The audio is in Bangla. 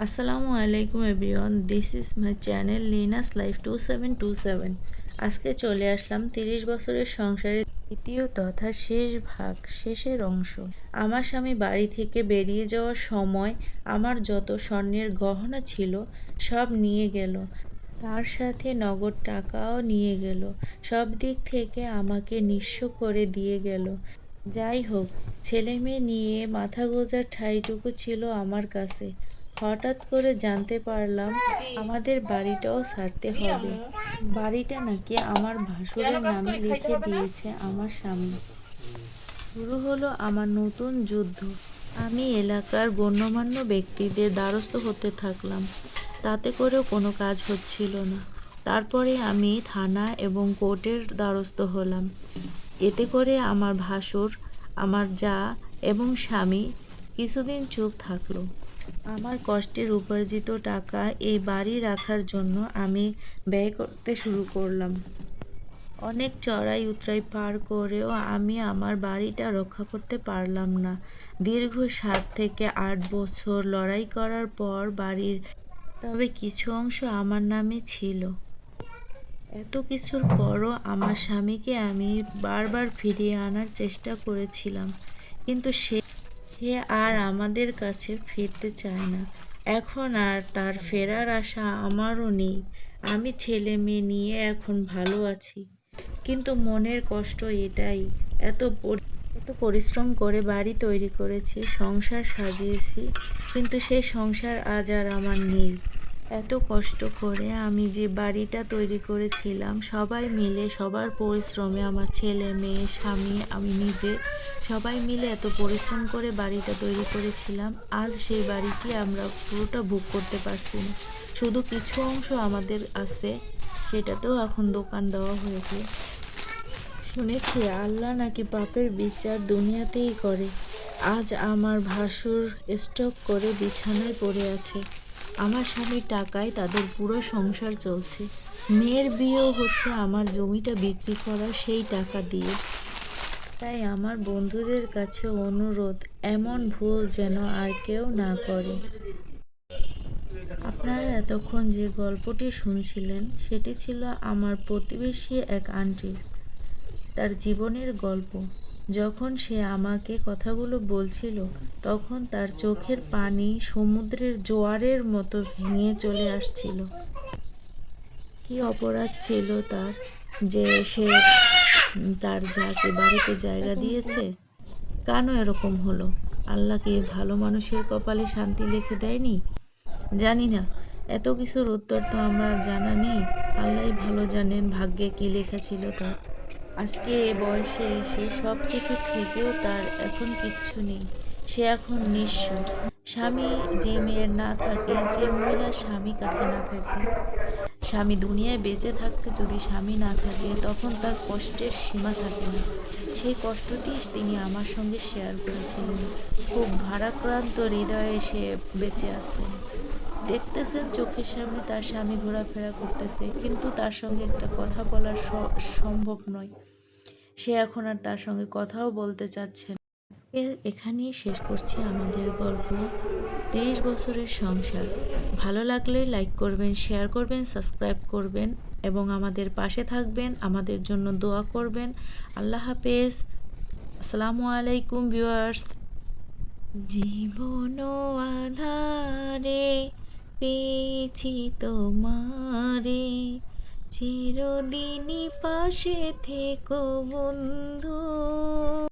আসসালামু আলাইকুম everyone, this is my channel Linas Life 2727। আজকে চলে আসলাম 30 বছরের সংসারের দ্বিতীয় তথা শেষের অংশ। আমার স্বামী বাড়ি থেকে বেরিয়ে যাওয়ার সময় আমার যত স্বর্ণের গহনা ছিল সব নিয়ে গেল, তার সাথে নগদ টাকাও নিয়ে গেল। সব দিক থেকে আমাকে নিঃস্ব করে দিয়ে গেল। যাই হোক, ছেলেমেয়ে নিয়ে মাথা গোঁজার ঠাঁইটুকু ছিল আমার কাছে। হঠাৎ করে জানতে পারলাম জি, আমাদের বাড়িটাও ছাড়তে জি হবে। আম্মু। বাড়িটা নাকি আমার কেন ভাসুরের কাজ নামে করে খাইতে লিখে হবে না? দিয়েছে আমার স্বামী। শুরু হলো আমার নতুন যুদ্ধ। আমি এলাকার গণ্যমান্য ব্যক্তিদের দ্বারস্থ হতে থাকলাম, তাতে করেও কোনো কাজ হচ্ছিল না। তারপরে আমি থানা এবং কোর্টের দ্বারস্থ হলাম। এতে করে আমার ভাসুর, আমার জা এবং স্বামী কিছুদিন চুপ থাকলো। আমার কষ্টের উপার্জিত টাকা এই বাড়ি রাখার জন্য আমি ব্যয় করতে শুরু করলাম। অনেক চড়াই উতরাই পার করেও আমি আমার বাড়িটা রক্ষা করতে পারলাম না। দীর্ঘ 7 থেকে 8 বছর লড়াই করার পর বাড়ির তবে কিছু অংশ আমার নামে ছিল। এত কিছুর পরও আমার স্বামীকে আমি বারবার ফিরিয়ে আনার চেষ্টা করেছিলাম, কিন্তু সে আর আমাদের কাছে ফিরতে চায় না। এখন আর তার ফেরার আশা আমারও নেই। আমি ছেলে মেয়ে নিয়ে এখন ভালো আছি, কিন্তু মনের কষ্ট এটাই। এত পরিশ্রম করে বাড়ি তৈরি করেছি, সংসার সাজিয়েছি, কিন্তু সেই সংসার আজ আর আমার নেই। এত কষ্ট করে আমি যে বাড়িটা তৈরি করেছিলাম, সবাই মিলে, সবার পরিশ্রমে, আমার ছেলে মেয়ে, স্বামী, আমি নিজে, সবাই মিলে এত পরিশ্রম করে বাড়িটা তৈরি করেছিলাম। আজ সেই বাড়িটি আমরা পুরোটা ভোগ করতে পারছি না। শুধু কিছু অংশ আমাদের আছে, সেটাতেও এখন দোকান দেওয়া হয়েছে। শুনেছি আল্লাহ নাকি পাপের বিচার দুনিয়াতেই করে। আজ আমার ভাসুর স্ট্রোক করে বিছানায় পড়ে আছে। আমার স্বামীর টাকায় তাদের পুরো সংসার চলছে। মেয়ের বিয়েও হচ্ছে আমার জমিটা বিক্রি করা সেই টাকা দিয়ে। তাই আমার বন্ধুদের কাছে অনুরোধ, এমন ভুল যেন আর কেউ না করে। আপনারা এতক্ষণ যে গল্পটি শুনছিলেন সেটি ছিল আমার প্রতিবেশী এক আন্টির, তার জীবনের গল্প। যখন সে আমাকে কথাগুলো বলছিল, তখন তার চোখের পানি সমুদ্রের জোয়ারের মতো ভেঙে চলে আসছিল। কি অপরাধ ছিল তার, যে সে তার যাকে বাড়িতে জায়গা দিয়েছে? কেন এরকম হলো? আল্লাহ কি ভালো মানুষের কপালে শান্তি লিখে দেয়নি? জানি না। এত কিছুর উত্তর তো আমার জানা নেই। আল্লাহই ভালো জানেন ভাগ্যে কি লেখা ছিল তার। আজকে এ বয়সে এসে সব কিছু থেকেও তার এখন কিচ্ছু নেই। সে এখন নিঃস্ব। স্বামী, যে মেয়ের না থাকে, যে মহিলার স্বামী কাছে না থাকে, স্বামী দুনিয়ায় বেঁচে থাকতে যদি স্বামী না থাকে, তখন তার কষ্টের সীমা থাকে না। সেই কষ্টটি তিনি আমার সঙ্গে শেয়ার করেছিলেন। খুব ভারাক্রান্ত হৃদয়ে সে বেঁচে আছেন। দেখতেছেন চোখের সামনে তার স্বামী ঘোরাফেরা করতেছে, কিন্তু তার সঙ্গে একটা কথা বলা সম্ভব নয়। সে এখন আর তার সঙ্গে কথাও বলতে চাচ্ছে না। আজকের এখানেই শেষ করছি আমাদের গল্প, 30 বছরের সংসার। ভালো লাগলে লাইক করবেন, শেয়ার করবেন, সাবস্ক্রাইব করবেন এবং আমাদের পাশে থাকবেন, আমাদের জন্য দোয়া করবেন। আল্লাহ হাফেজ। আসসালামু আলাইকুম ভিউয়ার্স। জীবন আধারে পেয়েছি তোমারে, চিরদিনই পাশে থেকো বন্ধু।